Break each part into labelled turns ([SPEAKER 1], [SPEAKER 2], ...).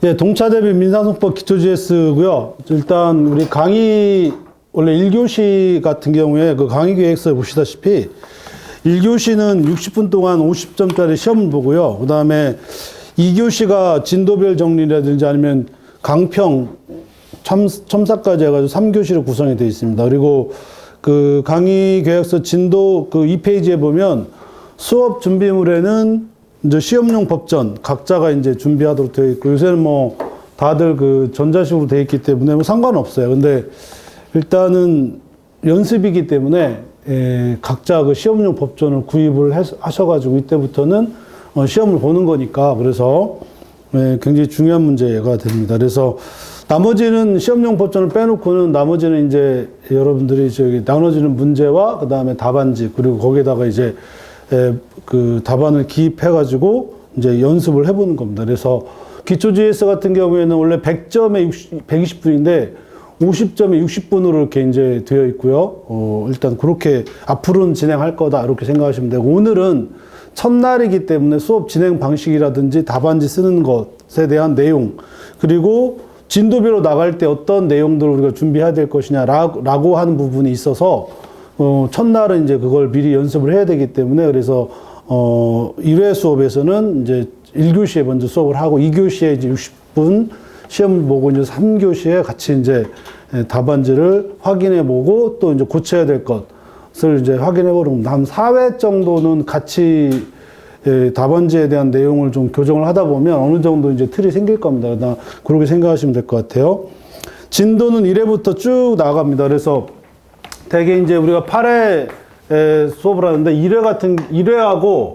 [SPEAKER 1] 네, 동차 대비 민사소송법 기초 GS고요. 일단 우리 강의 원래 1교시 같은 경우에 그 강의 계획서에 보시다시피 1교시는 60분 동안 50점짜리 시험을 보고요. 그 다음에 2교시가 진도별 정리라든지 아니면 강평, 첨삭까지 해가지고 3교시로 구성이 되어 있습니다. 그리고 그 강의 계획서 진도 그 2페이지에 보면 수업 준비물에는 이제 시험용 법전 각자가 이제 준비하도록 되어 있고, 요새는 뭐 다들 그 전자식으로 되어 있기 때문에 뭐 상관없어요. 근데 일단은 연습이기 때문에 각자 그 시험용 법전을 구입을 하셔가지고 이때부터는 시험을 보는 거니까, 그래서 굉장히 중요한 문제가 됩니다. 그래서 나머지는 시험용 법전을 빼놓고는 나머지는 이제 여러분들이 저기 나눠지는 문제와 그 다음에 답안지, 그리고 거기에다가 이제 그 답안을 기입해가지고 이제 연습을 해보는 겁니다. 그래서 기초 GS 같은 경우에는 원래 100점에 120분인데 50점에 60분으로 이렇게 이제 되어 있고요. 일단 그렇게 앞으로는 진행할 거다 이렇게 생각하시면 되고, 오늘은 첫날이기 때문에 수업 진행 방식이라든지 답안지 쓰는 것에 대한 내용, 그리고 진도별로 나갈 때 어떤 내용들을 우리가 준비해야 될 것이냐라고 하는 부분이 있어서 첫날은 이제 그걸 미리 연습을 해야 되기 때문에, 그래서 1회 수업에서는 이제 1교시에 먼저 수업을 하고 2교시에 이제 60분 시험 보고 이제 3교시에 같이 이제 답안지를 확인해 보고 또 이제 고쳐야 될 것을 이제 확인해 보는, 한 4회 정도는 같이 답안지에 대한 내용을 좀 교정을 하다 보면 어느 정도 이제 틀이 생길 겁니다. 그렇게 생각하시면 될 것 같아요. 진도는 1회부터 쭉 나갑니다. 그래서 대개 이제 우리가 8회 수업을 하는데 1회하고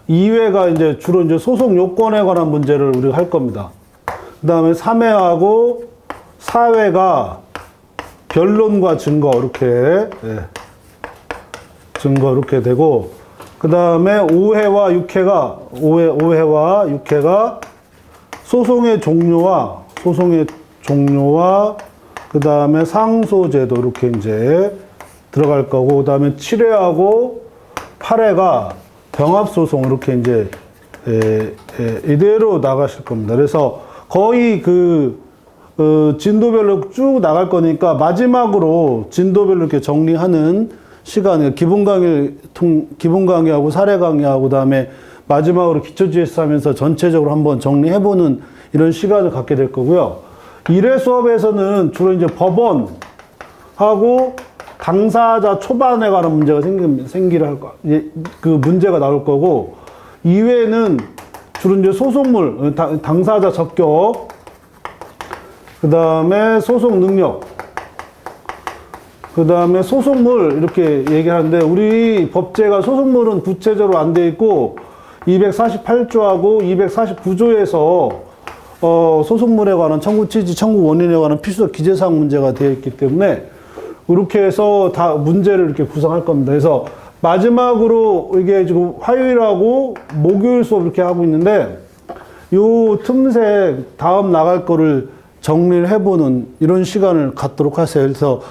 [SPEAKER 1] 2회가 이제 주로 이제 소송 요건에 관한 문제를 우리가 할 겁니다. 그 다음에 3회하고 4회가 변론과 증거, 이렇게, 증거 이렇게 되고, 그 다음에 5회와 6회가 소송의 종료와 그 다음에 상소제도 이렇게 이제 들어갈 거고, 그 다음에 7회하고 8회가 병합소송 이렇게 이제 이대로 나가실 겁니다. 그래서 거의 진도별로 쭉 나갈 거니까 마지막으로 진도별로 이렇게 정리하는 시간에 기본 강의하고 사례 강의하고 그 다음에 마지막으로 기초 GS 하면서 전체적으로 한번 정리해보는 이런 시간을 갖게 될 거고요. 1회 수업에서는 주로 이제 법원하고 당사자 초반에 관한 문제가 그 문제가 나올 거고, 2회는 주로 이제 소송물, 당사자 적격, 그 다음에 소송 능력, 그 다음에 소송물 이렇게 얘기하는데, 우리 법제가 소송물은 구체적으로 안 돼 있고 248조하고 249조에서 소송물에 관한 청구 취지, 청구 원인에 관한 필수적 기재사항 문제가 되어 있기 때문에 이렇게 해서 다 문제를 이렇게 구성할 겁니다. 그래서 마지막으로 이게 지금 화요일하고 목요일 수업 이렇게 하고 있는데, 요 틈새 다음 나갈 거를 정리를 해보는 이런 시간을 갖도록 하세요. 그래서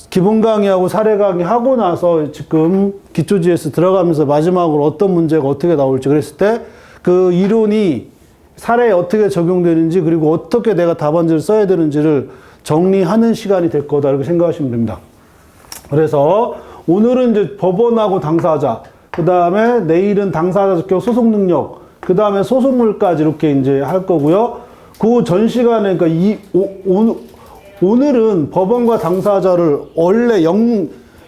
[SPEAKER 1] 기본 강의하고 사례 강의 하고 나서 지금 기초 GS 들어가면서 마지막으로 어떤 문제가 어떻게 나올지, 그랬을 때 그 이론이 사례에 어떻게 적용되는지, 그리고 어떻게 내가 답안지를 써야 되는지를 정리하는 시간이 될 거다 이렇게 생각하시면 됩니다. 그래서 오늘은 이제 법원하고 당사자, 그 다음에 내일은 당사자 적격 소송 능력, 그 다음에 소송물까지 이렇게 이제 할 거고요. 그 전 시간에, 그러니까 오늘은 법원과 당사자를 원래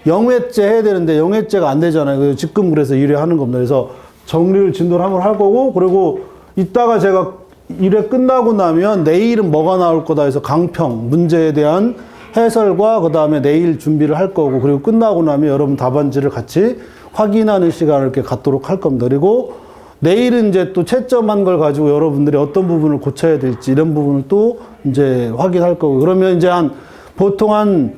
[SPEAKER 1] 0회째 해야 되는데 0회째가 안 되잖아요. 그래서 지금 그래서 1회 하는 겁니다. 그래서 정리를 진도를 한번 할 거고, 그리고 이따가 제가 1회 끝나고 나면 내일은 뭐가 나올 거다 해서 강평 문제에 대한 해설과 그 다음에 내일 준비를 할 거고, 그리고 끝나고 나면 여러분 답안지를 같이 확인하는 시간을 이렇게 갖도록 할 겁니다. 그리고 내일은 이제 또 채점한 걸 가지고 여러분들이 어떤 부분을 고쳐야 될지 이런 부분을 또 이제 확인할 거고, 그러면 이제 보통 한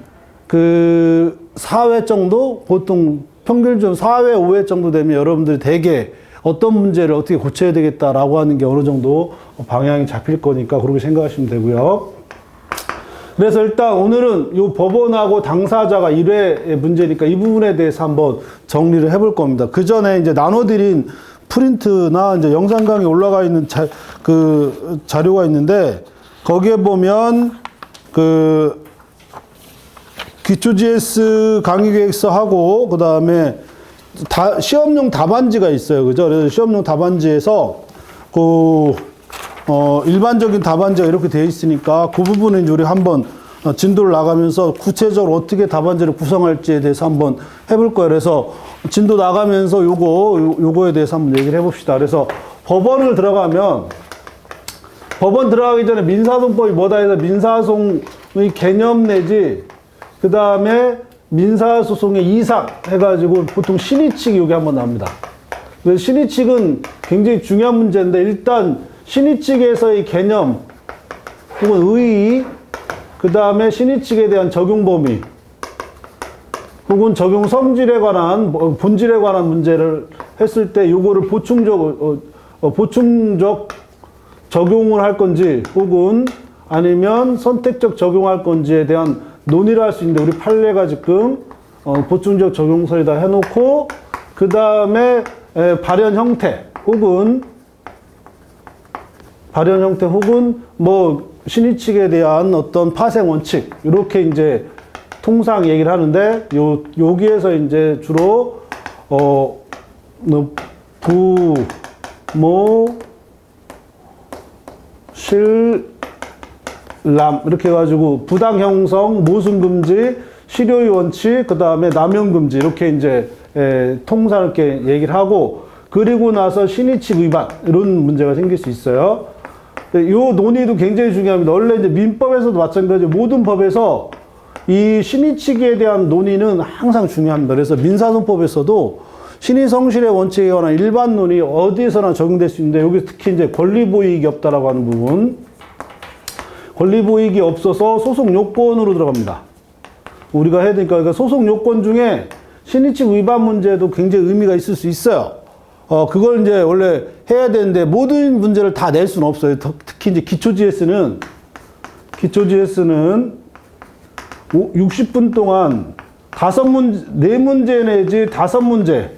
[SPEAKER 1] 4회 정도, 보통 평균적으로 4회, 5회 정도 되면 여러분들이 대개 어떤 문제를 어떻게 고쳐야 되겠다라고 하는 게 어느 정도 방향이 잡힐 거니까 그렇게 생각하시면 되고요. 그래서 일단 오늘은 이 법원하고 당사자가 1회 문제니까 이 부분에 대해서 한번 정리를 해볼 겁니다. 그 전에 이제 나눠드린 프린트나 이제 영상 강의 올라가 있는 그 자료가 있는데 거기에 보면 그 기초 GS 강의 계획서하고 그 다음에 시험용 답안지가 있어요. 그죠? 그래서 시험용 답안지에서 일반적인 답안지가 이렇게 되어 있으니까 그 부분은 이제 우리 한번 진도를 나가면서 구체적으로 어떻게 답안지를 구성할지에 대해서 한번 해볼 거예요. 그래서 진도 나가면서 요거에 대해서 한번 얘기를 해봅시다. 그래서 법원 들어가기 전에 민사소송법이 뭐다 해서 민사소송의 개념 내지 그 다음에 민사소송의 이상 해가지고 보통 신의칙이 여기 한번 나옵니다. 그래서 신의칙은 굉장히 중요한 문제인데 일단 신의칙에서의 개념 혹은 의의 그 다음에 신의칙에 대한 적용 범위 혹은 적용 성질에 관한 본질에 관한 문제를 했을 때 요거를 보충적 적용을 할 건지 혹은 아니면 선택적 적용할 건지에 대한 논의를 할 수 있는데 우리 판례가 지금 보충적 적용설에다 해놓고 그 다음에 발현 형태 혹은 뭐 신의칙에 대한 어떤 파생 원칙 이렇게 이제 통상 얘기를 하는데 여기에서 이제 주로 부모 실남 이렇게 해가지고 부당 형성, 모순 금지, 실효의 원칙, 그 다음에 남용 금지 이렇게 이제 통상 이렇게 얘기를 하고 그리고 나서 신의칙 위반 이런 문제가 생길 수 있어요. 이 논의도 굉장히 중요합니다. 원래 이제 민법에서도 마찬가지로 모든 법에서 이 신의칙에 대한 논의는 항상 중요합니다. 그래서 민사소송법에서도 신의 성실의 원칙에 관한 일반 논의 어디에서나 적용될 수 있는데 여기 특히 이제 권리보이익이 없다라고 하는 부분. 권리보이익이 없어서 소송 요건으로 들어갑니다. 우리가 해야 되니까 그러니까 소송 요건 중에 신의칙 위반 문제도 굉장히 의미가 있을 수 있어요. 그걸 이제 원래 해야 되는데 모든 문제를 다 낼 수는 없어요. 특히 이제 기초 GS는 60분 동안 4문제 내지 5문제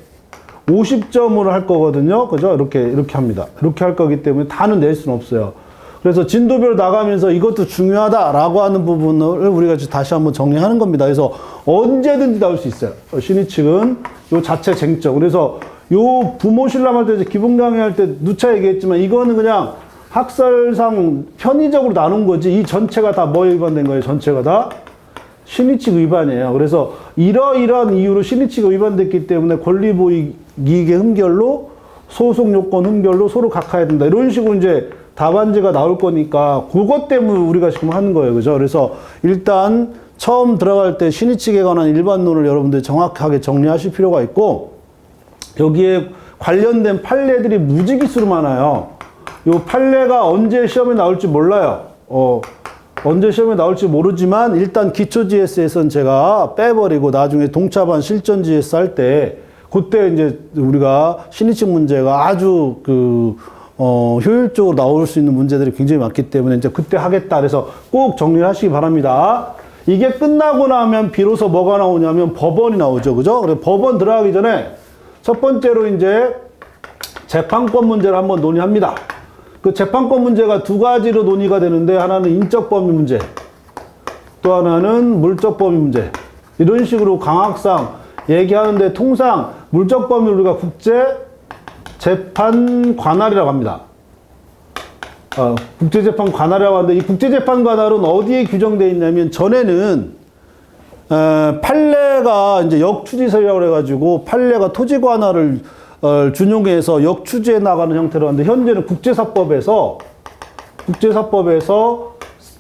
[SPEAKER 1] 50점으로 할 거거든요. 그죠? 이렇게 합니다. 이렇게 할 거기 때문에 다는 낼 수는 없어요. 그래서 진도별 나가면서 이것도 중요하다라고 하는 부분을 우리가 다시 한번 정리하는 겁니다. 그래서 언제든지 나올 수 있어요. 신의칙은 요 자체 쟁점. 그래서 요 부모 신랑할 때 기본 강의할 때 누차 얘기했지만 이거는 그냥 학설상 편의적으로 나눈 거지 이 전체가 다 뭐에 위반된 거예요? 전체가 다 신의칙 위반이에요. 그래서 이러이러한 이유로 신의칙이 위반됐기 때문에 권리보이익의 흠결로 소송 요건 흠결로 서로 각하해야 된다. 이런 식으로 이제 답안지가 나올 거니까 그것 때문에 우리가 지금 하는 거예요. 그죠? 그래서 일단 처음 들어갈 때 신의칙에 관한 일반론을 여러분들 정확하게 정리하실 필요가 있고 여기에 관련된 판례들이 무지기수로 많아요. 요 판례가 언제 시험에 나올지 몰라요. 언제 시험에 나올지 모르지만 일단 기초 GS에서는 제가 빼버리고 나중에 동차반 실전 GS 할 때 그때 이제 우리가 신의칙 문제가 아주 효율적으로 나올 수 있는 문제들이 굉장히 많기 때문에 이제 그때 하겠다. 그래서 꼭 정리를 하시기 바랍니다. 이게 끝나고 나면 비로소 뭐가 나오냐면 법원이 나오죠. 그죠? 그래서 법원 들어가기 전에 첫 번째로 이제 재판권 문제를 한번 논의합니다. 그 재판권 문제가 두 가지로 논의가 되는데 하나는 인적 범위 문제, 또 하나는 물적 범위 문제. 이런 식으로 강학상 얘기하는데 통상 물적 범위를 우리가 국제 재판 관할이라고 합니다. 국제재판 관할이라고 하는데 이 국제재판 관할은 어디에 규정되어 있냐면 전에는 판례가 이제 역추지설이라고 그래가지고 판례가 토지 관할을 준용해서 역추지해 나가는 형태로 하는데 현재는 국제사법에서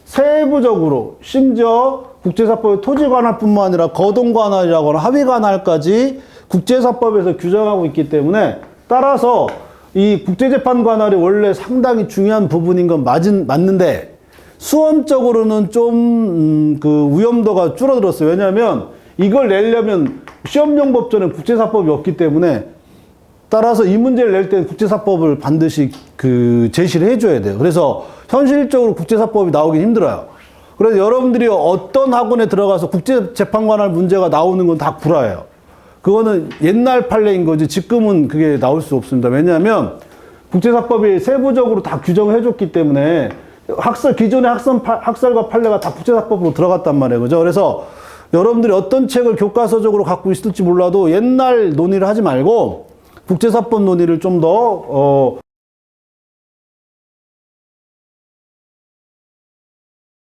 [SPEAKER 1] 세부적으로 심지어 국제사법의 토지 관할뿐만 아니라 거동 관할이라고 하는 하위 관할까지 국제사법에서 규정하고 있기 때문에 따라서 이 국제재판 관할이 원래 상당히 중요한 부분인 건 맞는데 수험적으로는 좀 위험도가 줄어들었어요. 왜냐하면 이걸 내려면 시험용 법전에 국제사법이 없기 때문에 따라서 이 문제를 낼 때는 국제사법을 반드시 제시를 해줘야 돼요. 그래서 현실적으로 국제사법이 나오긴 힘들어요. 그래서 여러분들이 어떤 학원에 들어가서 국제재판관할 문제가 나오는 건 다 구라예요. 그거는 옛날 판례인 거지 지금은 그게 나올 수 없습니다. 왜냐하면 국제사법이 세부적으로 다 규정을 해줬기 때문에 기존의 학설과 판례가 다 국제사법으로 들어갔단 말이에요. 그죠? 그래서 여러분들이 어떤 책을 교과서적으로 갖고 있을지 몰라도 옛날 논의를 하지 말고 국제사법 논의를 좀 더,